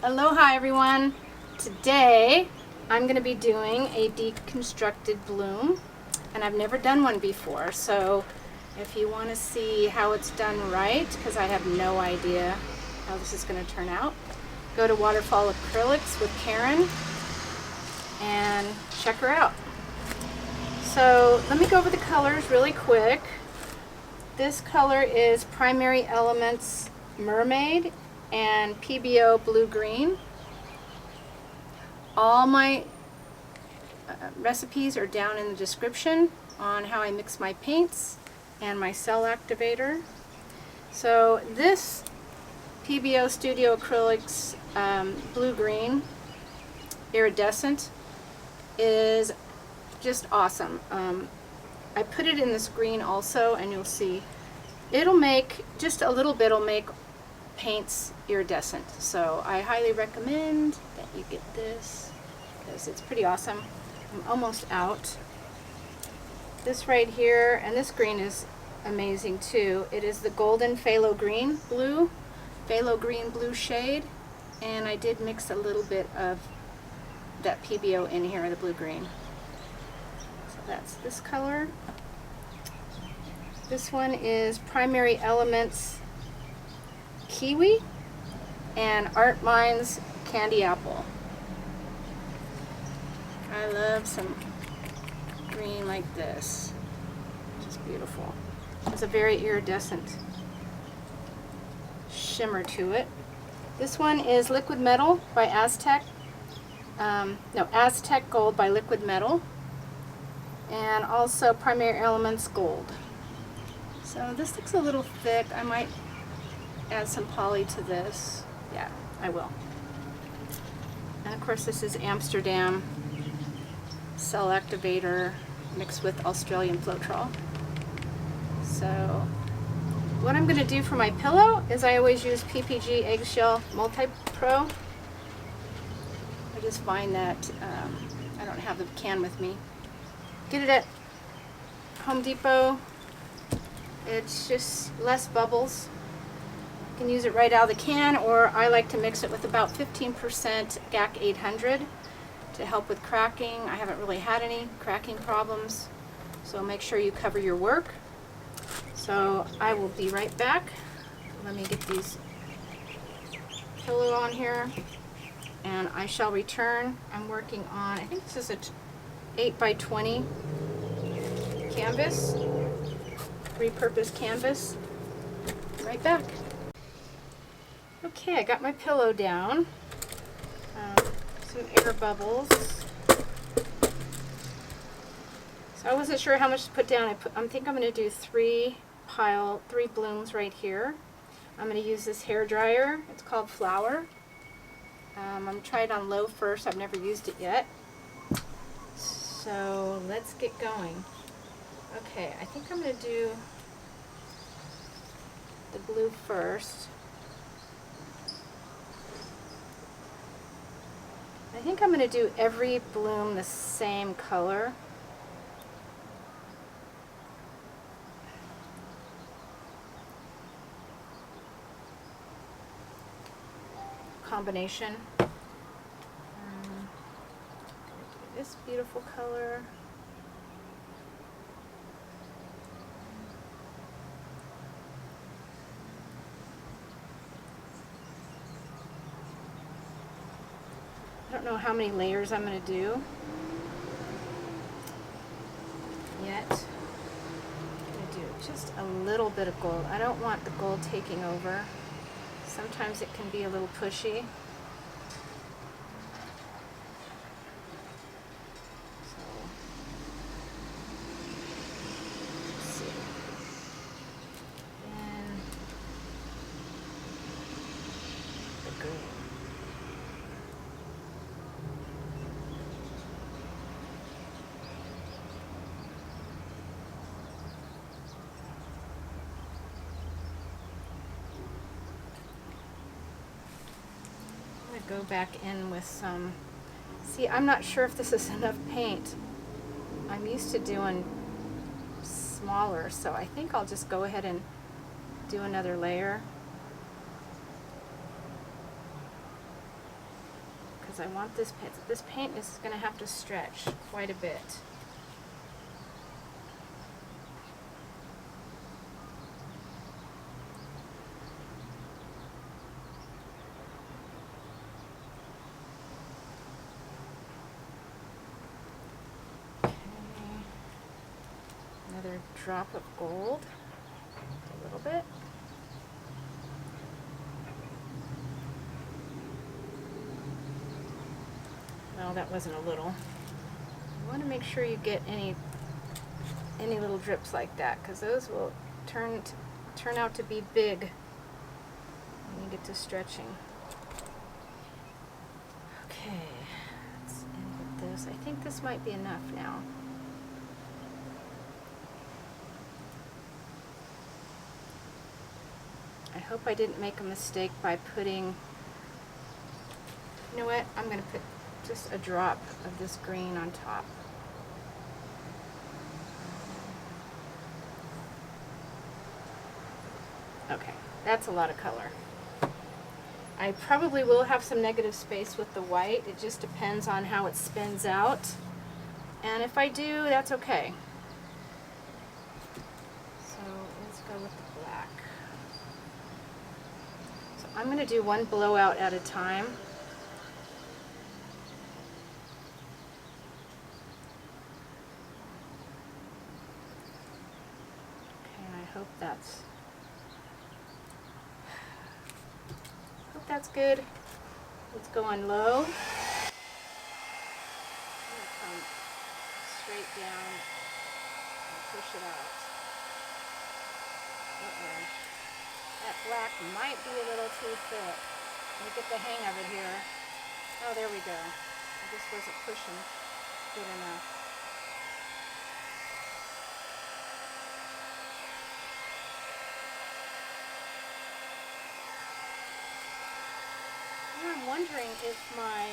Aloha everyone! Today I'm going to be doing a deconstructed bloom, and I've never done one before, so if you want to see how it's done right, because I have no idea how this is going to turn out, go to Waterfall Acrylics with Karen and check her out. So let me go over the colors really quick. This color is Primary Elements Mermaid and PBO Blue Green. All my recipes are down in the description on how I mix my paints and my cell activator. So this PBO Studio Acrylics Blue Green Iridescent is just awesome. I put it in this green also, and you'll see it'll make, just a little bit will make paints iridescent. So I highly recommend that you get this because it's pretty awesome. I'm almost out. This right here, and this green is amazing too. It is the Golden Phthalo Green Blue shade, and I did mix a little bit of that PBO in here, the blue green. So that's this color. This one is Primary Elements Kiwi and Art Minds Candy Apple. I love some green like this. It's beautiful. It's a very iridescent shimmer to it. This one is Liquid Metal by Aztec. Aztec Gold by Liquid Metal. And also Primary Elements Gold. So this looks a little thick. I might add some poly to this. Yeah, I will. And of course this is Amsterdam Cell Activator mixed with Australian Floetrol. So what I'm going to do for my pillow is I always use PPG Eggshell Multi-Pro. I just find that I don't have the can with me. Get it at Home Depot. It's just less bubbles. You can use it right out of the can, or I like to mix it with about 15% GAC 800 to help with cracking. I haven't really had any cracking problems, so make sure you cover your work. So I will be right back. Let me get these pillow on here, and I shall return. I'm working on, I think this is a 8x20 canvas, repurposed canvas. Right back. Okay, I got my pillow down. Some air bubbles. So I wasn't sure how much to put down. I think I'm going to do three blooms right here. I'm going to use this hair dryer. It's called Flower. I'm going to try it on low first. I've never used it yet. So let's get going. Okay, I think I'm going to do the blue first. I think I'm going to do every bloom the same color. Combination. This beautiful color. I don't know how many layers I'm going to do yet. I'm going to do just a little bit of gold. I don't want the gold taking over. Sometimes it can be a little pushy. So, let's see. And the green. Go back in with some, see, I'm not sure if this is enough paint. I'm used to doing smaller, so I think I'll just go ahead and do another layer. because I want this paint. This paint is going to have to stretch quite a bit. Another drop of gold, a little bit. No, that wasn't a little. You want to make sure you get any little drips like that, because those will turn out to be big when you get to stretching. Okay, let's end with this. I think this might be enough now. I hope I didn't make a mistake by putting, you know what, I'm going to put just a drop of this green on top. Okay, that's a lot of color. I probably will have some negative space with the white. It just depends on how it spins out. And if I do, that's okay. So let's go with the black. So I'm going to do one blowout at a time. Hope that's good. Let's go on low. I'm going to come straight down and push it out. Uh-oh. That black might be a little too thick. Let me get the hang of it here. Oh, there we go. I just wasn't pushing good enough. I'm wondering if my,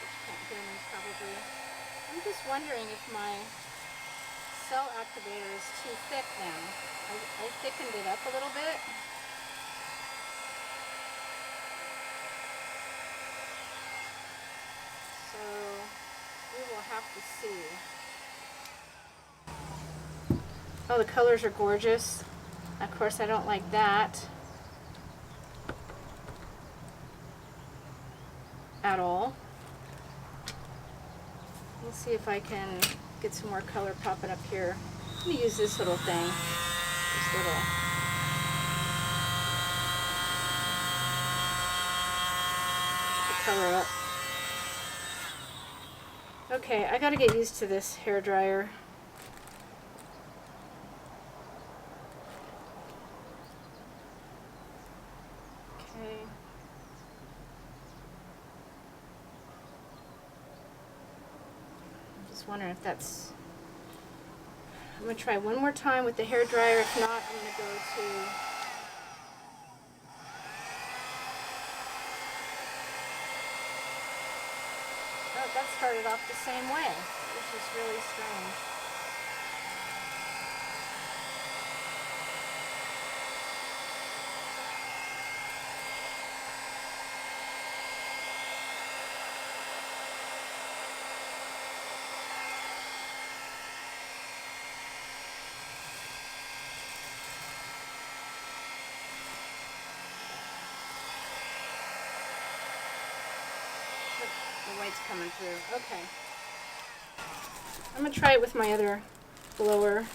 which can't hear me probably, I'm just wondering if my cell activator is too thick now. I thickened it up a little bit. So we will have to see. Oh, the colors are gorgeous. Of course, I don't like that at all. We'll see if I can get some more color popping up here. I'm going to use this little thing. This little. The color up. Okay, I got to get used to this hair dryer. Wondering if that's, I'm going to try one more time with the hair dryer. If not, I'm going to go to, oh, that started off the same way, which is really strange. The white's coming through. Okay. I'm going to try it with my other blower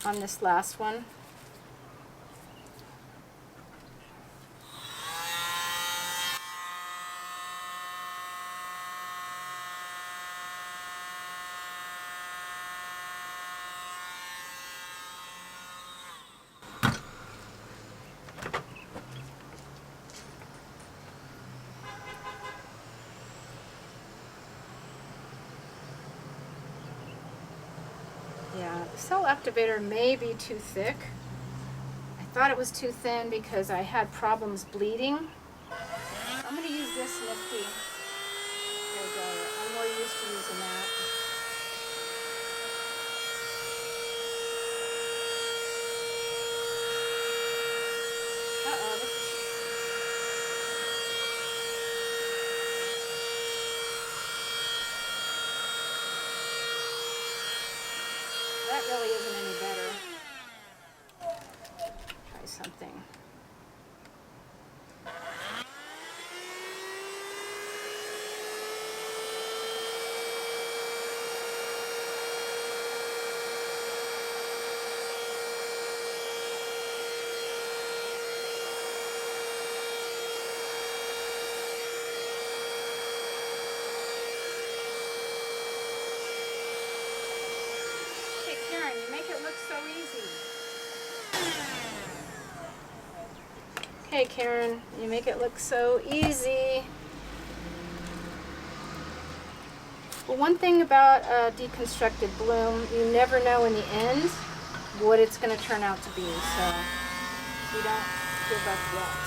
on this last one. Yeah, the cell activator may be too thick. I thought it was too thin because I had problems bleeding. I'm going to use this nifty hair dryer. I'm more used to using that. Uh-oh, this is... That really isn't any better. Try something. Karen, you make it look so easy. Okay, Karen, you make it look so easy. Well, one thing about a deconstructed bloom, you never know in the end what it's going to turn out to be, so you don't give up yet.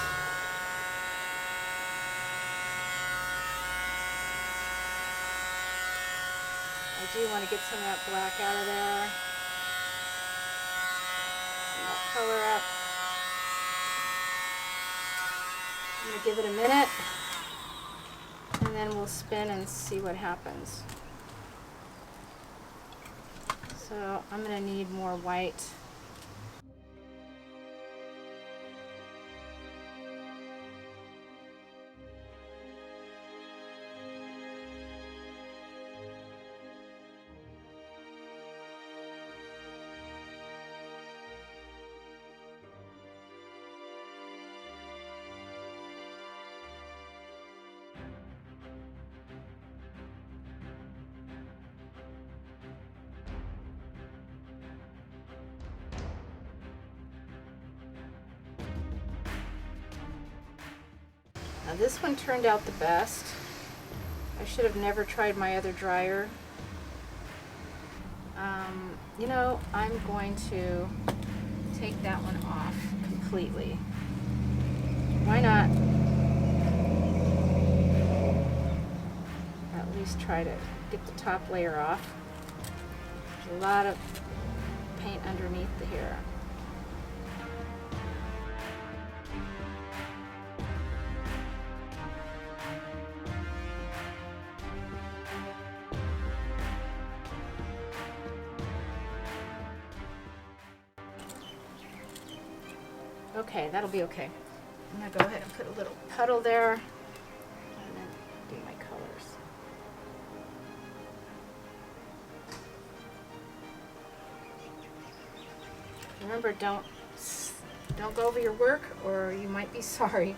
I do want to get some of that black out of there. Some of that color up. I'm going to give it a minute, and then we'll spin and see what happens. So I'm going to need more white. Now this one turned out the best. I should have never tried my other dryer. You know, I'm going to take that one off completely. Why not at least try to get the top layer off? There's a lot of paint underneath the hair. Okay, that'll be okay. I'm gonna go ahead and put a little puddle there and then do my colors. Remember, don't go over your work or you might be sorry.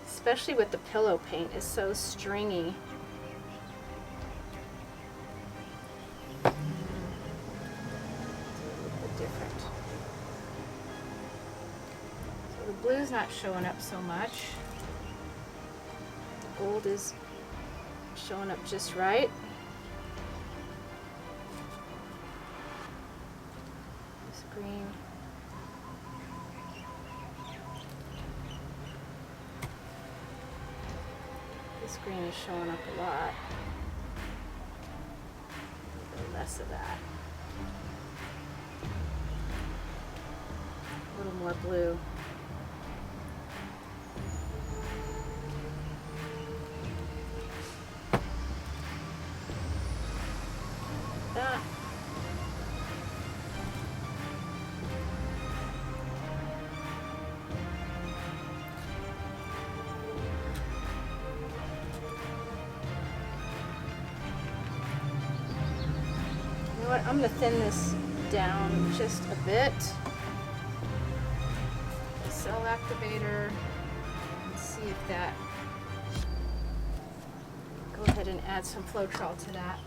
Especially with the pillow paint, it's so stringy. It's a little bit different. The blue's not showing up so much. The gold is showing up just right. This green. This green is showing up a lot. A little less of that. A little more blue. That. You know what? I'm going to thin this down just a bit. The cell activator. And see if that. Go ahead and add some Floetrol to that.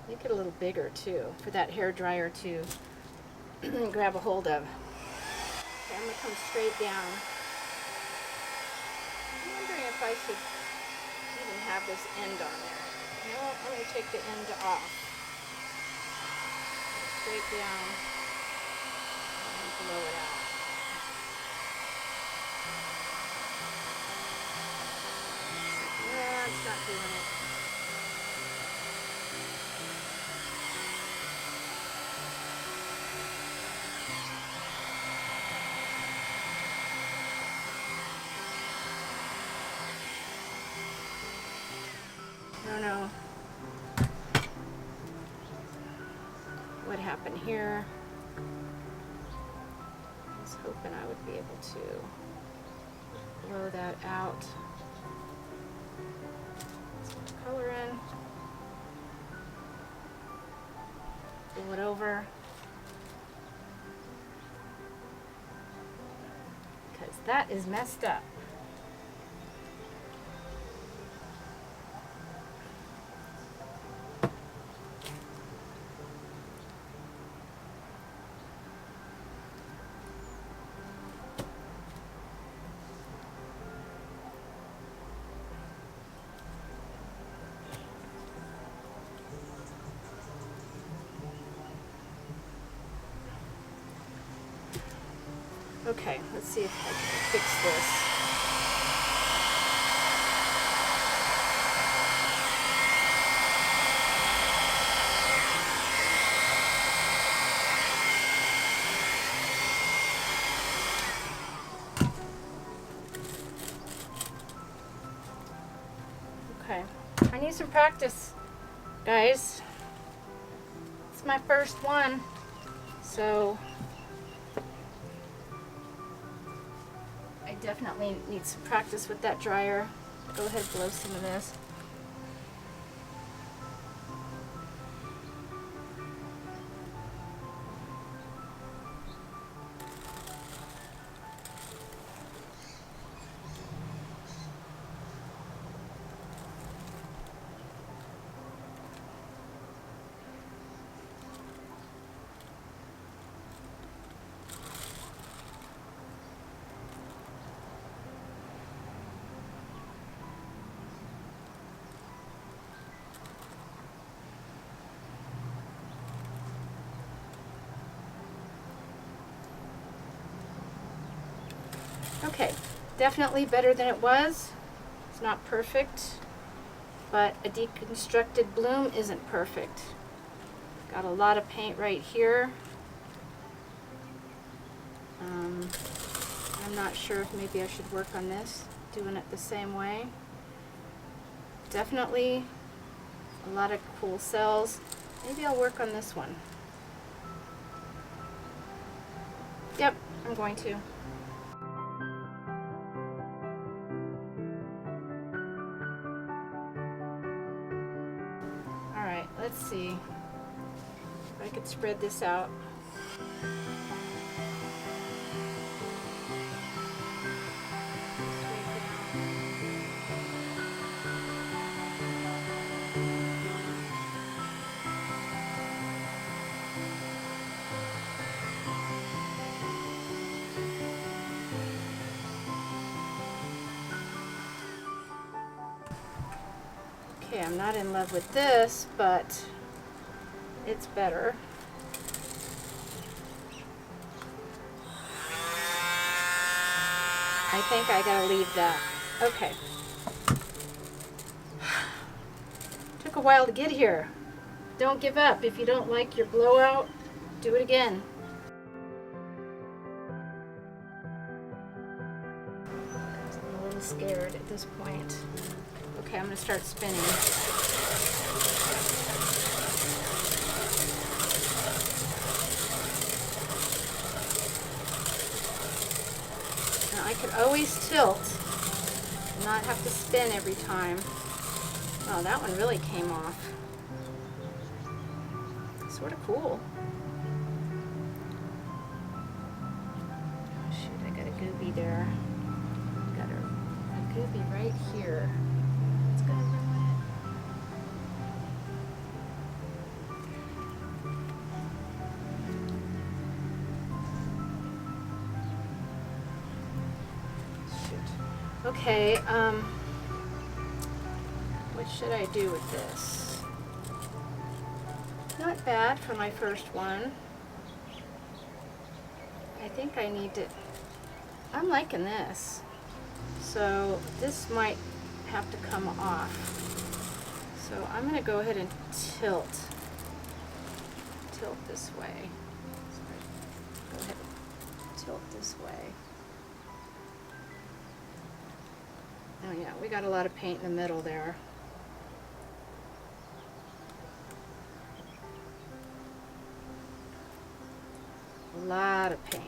Make it a little bigger too, for that hair dryer to grab a hold of. Okay, I'm going to come straight down. I'm wondering if I should even have this end on there. You know what, I'm going to take the end off. Straight down and blow it out. Yeah, it's not doing it. know what happened here. I was hoping I would be able to blow that out. Let's put the color in. Pull it over. Because that is messed up. Okay, let's see if I can fix this. Okay, I need some practice, guys. It's my first one, so I definitely need some practice with that dryer. Go ahead and blow some of this. Okay, definitely better than it was. It's not perfect, but a deconstructed bloom isn't perfect. Got a lot of paint right here. I'm not sure if maybe I should work on this, doing it the same way. Definitely a lot of cool cells. Maybe I'll work on this one. Yep, I'm going to. Alright, let's see if I could spread this out. Okay, I'm not in love with this, but it's better. I think I gotta leave that. Okay. Took a while to get here. Don't give up. If you don't like your blowout, do it again. I'm a little scared at this point. Okay, I'm going to start spinning. Now I could always tilt and not have to spin every time. Oh, that one really came off. Sort of cool. Oh, shoot, I got a goopy there. Got a goopy right here. It's gonna ruin it. Shoot. Okay, what should I do with this? Not bad for my first one. I think I need to, I'm liking this. So this might have to come off. So I'm going to go ahead and tilt this way. Sorry. Go ahead and tilt this way. Oh yeah, we got a lot of paint in the middle there. lot of paint.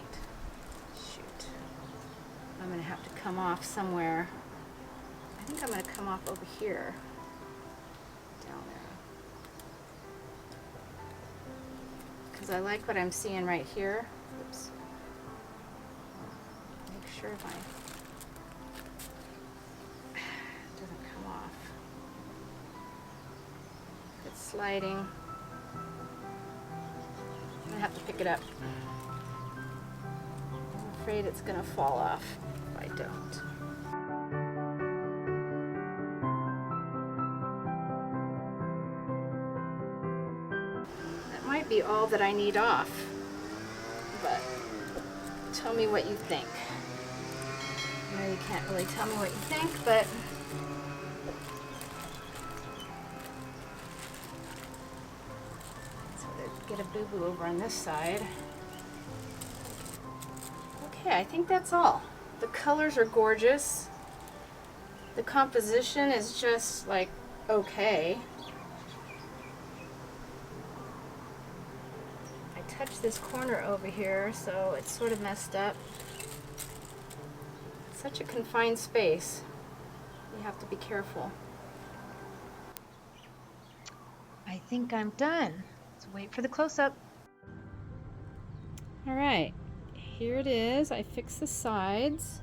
Shoot. I'm going to have to come off somewhere. I think I'm going to come off over here. Down there. Because I like what I'm seeing right here. Oops. Make sure my doesn't come off. It's sliding. I'm going to have to pick it up. I'm afraid it's going to fall off if I don't. That might be all that I need off, but tell me what you think. I know you can't really tell me what you think, but get a boo-boo over on this side. Okay, I think that's all. The colors are gorgeous. The composition is just like okay. I touched this corner over here, so it's sort of messed up. It's such a confined space. You have to be careful. I think I'm done. Wait for the close-up. All right, here it is. I fixed the sides.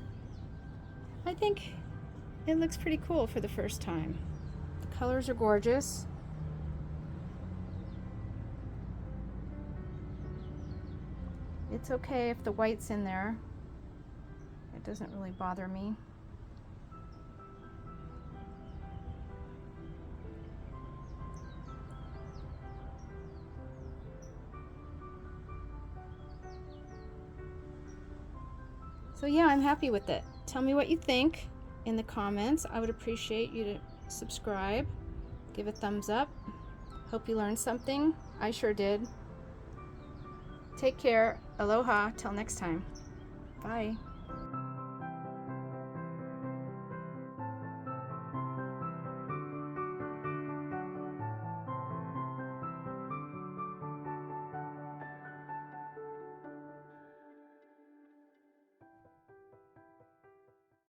I think it looks pretty cool for the first time. The colors are gorgeous. It's okay if the white's in there. It doesn't really bother me. So yeah, I'm happy with it. Tell me what you think in the comments. I would appreciate you to subscribe, give a thumbs up. Hope you learned something. I sure did. Take care. Aloha. Till next time. Bye.